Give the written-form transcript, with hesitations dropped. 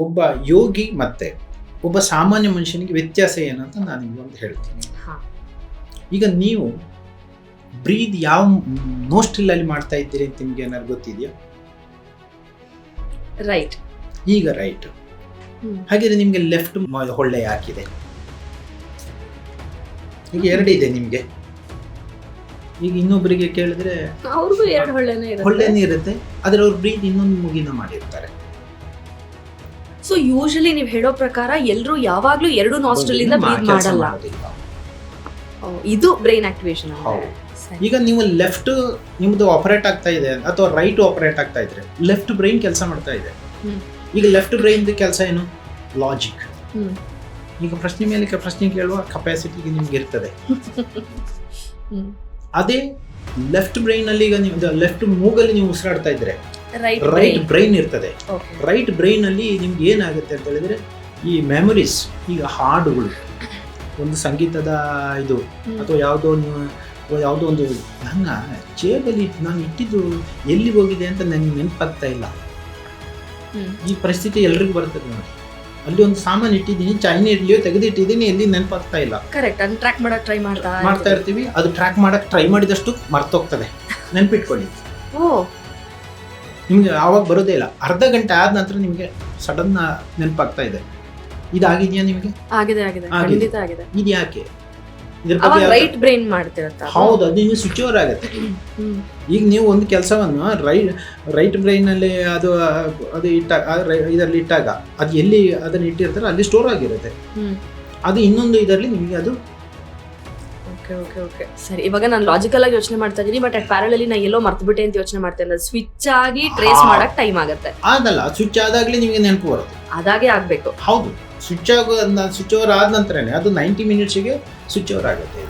ಒಬ್ಬ ಯೋಗಿ ಮತ್ತೆ ಒಬ್ಬ ಸಾಮಾನ್ಯ ಮನುಷ್ಯನಿಗೆ ವ್ಯತ್ಯಾಸ ಏನಂತ ನಾನು ನಿಮ್ಗೆ ಒಂದು ಹೇಳ್ತೀನಿ. ಈಗ ನೀವು ಬ್ರೀದ್ ಯಾವ ನೋಸ್ಟ್ರಿಲಲ್ಲಿ ಮಾಡ್ತಾ ಇದ್ದೀರಿ ಅಂತ ನಿಮ್ಗೆ ಏನಾದ್ರು ಗೊತ್ತಿದೆಯಾ? ರೈಟ್. ಈಗ ರೈಟ್. ಹಾಗಿದ್ರೆ ನಿಮ್ಗೆ ಲೆಫ್ಟ್ ಹೊಳ್ಳೆ ಹಾಕಿದೆ. ಈಗ ಎರಡಿದೆ ನಿಮ್ಗೆ. ಈಗ ಇನ್ನೊಬ್ಬರಿಗೆ ಕೇಳಿದ್ರೆ ಅವ್ರಿಗೂ ಎರಡು ಹೊಳ್ಳೆನೇ ಇರುತ್ತೆ, ಆದ್ರೆ ಅವ್ರು ಬ್ರೀದ್ ಇನ್ನೊಂದು ಮುಗಿನ ಮಾಡಿರ್ತಾರೆ. ಸೊ ಯೂಶಲಿ ನೀವು ಹೇಳೋ ಪ್ರಕಾರ ಎಲ್ಲರೂ ಯಾವಾಗ್ಲೂ ಎರಡು ನಾಸ್ಟ್ರಲ್ ಇಂದ ಬ್ರೀತ್ ಮಾಡಲ್ಲ. ಇದು ಬ್ರೈನ್ ಆಕ್ಟಿವೇಶನ್. ಈಗ ನೀವು ಲೆಫ್ಟ್ ನಿಮ್ದು ಆಪರೇಟ್ ಆಗ್ತಾ ಇದೆ ಅಥವಾ ರೈಟ್ ಆಪರೇಟ್ ಆಗ್ತಾ ಇದ್ರೆ ಲೆಫ್ಟ್ ಬ್ರೈನ್ ಕೆಲಸ ಮಾಡ್ತಾ ಇದೆ. ಈಗ ಲೆಫ್ಟ್ ಬ್ರೈನ್ ಕೆಲಸ ಏನು? ಲಾಜಿಕ್. ಈಗ ಪ್ರಶ್ನೆ ಮೇಲೆ ಪ್ರಶ್ನೆ ಕೇಳುವ ಕೆಪಾಸಿಟಿ ನಿಮ್ಗೆ ಇರ್ತದೆ. ಅದೇ ಲೆಫ್ಟ್ ಬ್ರೈನ್ ಅಲ್ಲಿ ಈಗ ನೀವು ಲೆಫ್ಟ್ ಮೂಗಲ್ಲಿ ನೀವು ಉಸಿರಾಡ್ತಾ ಇದ್ರೆ ರೈಟ್ ಬ್ರೈನ್ ಇರ್ತದೆ. ರೈಟ್ ಬ್ರೈನ್ ಅಲ್ಲಿ ನಿಮ್ಗೆ ಏನಾಗುತ್ತೆ ಅಂತ ಹೇಳಿದ್ರೆ ಈ ಮೆಮೊರೀಸ್, ಈಗ ಹಾಡುಗಳು, ಒಂದು ಸಂಗೀತದ ಇದು ಅಥವಾ ಯಾವುದೋ ಒಂದು ನನ್ನ ಜೇಬಲ್ಲಿ ನಾನು ಇಟ್ಟಿದ್ದು ಎಲ್ಲಿ ಹೋಗಿದೆ ಅಂತ ನನಗೆ ನೆನಪಾಗ್ತಾ ಇಲ್ಲ. ಈ ಪರಿಸ್ಥಿತಿ ಎಲ್ರಿಗೂ ಬರ್ತದೆ ನೋಡಿ. ಅಲ್ಲಿ ಒಂದು ಸಾಮಾನು ಇಟ್ಟಿದ್ದೀನಿ, ಚೈನಾ ಇಡ್ಲಿಯೋ ತೆಗೆದಿಟ್ಟಿದ್ದೀನಿ, ಎಲ್ಲಿ ನೆನಪಾಗ್ತಾ ಇಲ್ಲ. ಕರೆಕ್ಟ್. ಅದನ್ನ ಟ್ರ್ಯಾಕ್ ಮಾಡಕ್ ಟ್ರೈ ಮಾಡ್ತಾ ಇರ್ತೀವಿ. ಅದು ಟ್ರ್ಯಾಕ್ ಮಾಡಕ್ ಟ್ರೈ ಮಾಡಿದಷ್ಟು ಮರ್ತೋಗ್ತದೆ. ನೆನ್ಪಿಟ್ಕೊಳ್ಳಿ, ನಿಮ್ಗೆ ಆವಾಗ ಬರೋದೇ ಇಲ್ಲ. ಅರ್ಧ ಗಂಟೆ ಆದ ನಂತರ ನಿಮ್ಗೆ ಸಡನ್ ನೆನಪಾಗ್ತಾ ಇದೆ. ಇದಾಗಿದೆಯಾ ನಿಮಗೆ? ಆಗಿದೆ. ಇದು ಯಾಕೆ? ರೈಟ್ ಬ್ರೈನ್ ಮಾಡ್ತಿರತ್ತ. ಹೌದು, ಅದು ನಿಮ್ಗೆ ಸ್ವಿಚ್ ಓವರ್ ಆಗುತ್ತೆ. ಈಗ ನೀವು ಒಂದು ಕೆಲಸವನ್ನು ರೈಟ್ ಬ್ರೈನ್ ಅಲ್ಲಿ ಅದು ಇದರಲ್ಲಿ ಇಟ್ಟಾಗ ಅದು ಎಲ್ಲಿ ಅದನ್ನ ಇಟ್ಟಿರ್ತಾರೆ ಅಲ್ಲಿ ಸ್ಟೋರ್ ಆಗಿರುತ್ತೆ. ಅದು ಇನ್ನೊಂದು ಇದರಲ್ಲಿ ನಿಮಗೆ ಅದು ಓಕೆ ಸರಿ. ಇವಾಗ ನಾನು ಲಾಜಿಕಲ್ ಆಗಿ ಯೋಚನೆ ಮಾಡ್ತಾ ಇದ್ದೀನಿ, ಬಟ್ ಅಟ್ ಪ್ಯಾರಲಲ್ಲಿ ನಾನು ಎಲ್ಲೋ ಮರ್ತಬಿಟ್ಟೆ ಅಂತ ಯೋಚನೆ ಮಾಡ್ತಾ ಇದ್ದೆ. ಸ್ವಿಚ್ ಆಗಿ ಟ್ರೇಸ್ ಮಾಡಕ್ ಟೈಮ್ ಆಗುತ್ತೆ. ಅದಲ್ಲ, ಸ್ವಿಚ್ ಆದಾಗ್ಲೇ ನಿಮಗೆ ನೆನಪು ಬರುತ್ತೆ. ಅದಾಗೆ ಆಗ್ಬೇಕು. ಹೌದು, ಸ್ವಿಚ್ ಓವರ್ ಆದ ನಂತರನೇ ಅದು 90 ಮಿನಿಟ್ಸಿಗೆ ಸ್ವಿಚ್ ಓವರ್ ಆಗುತ್ತೆ.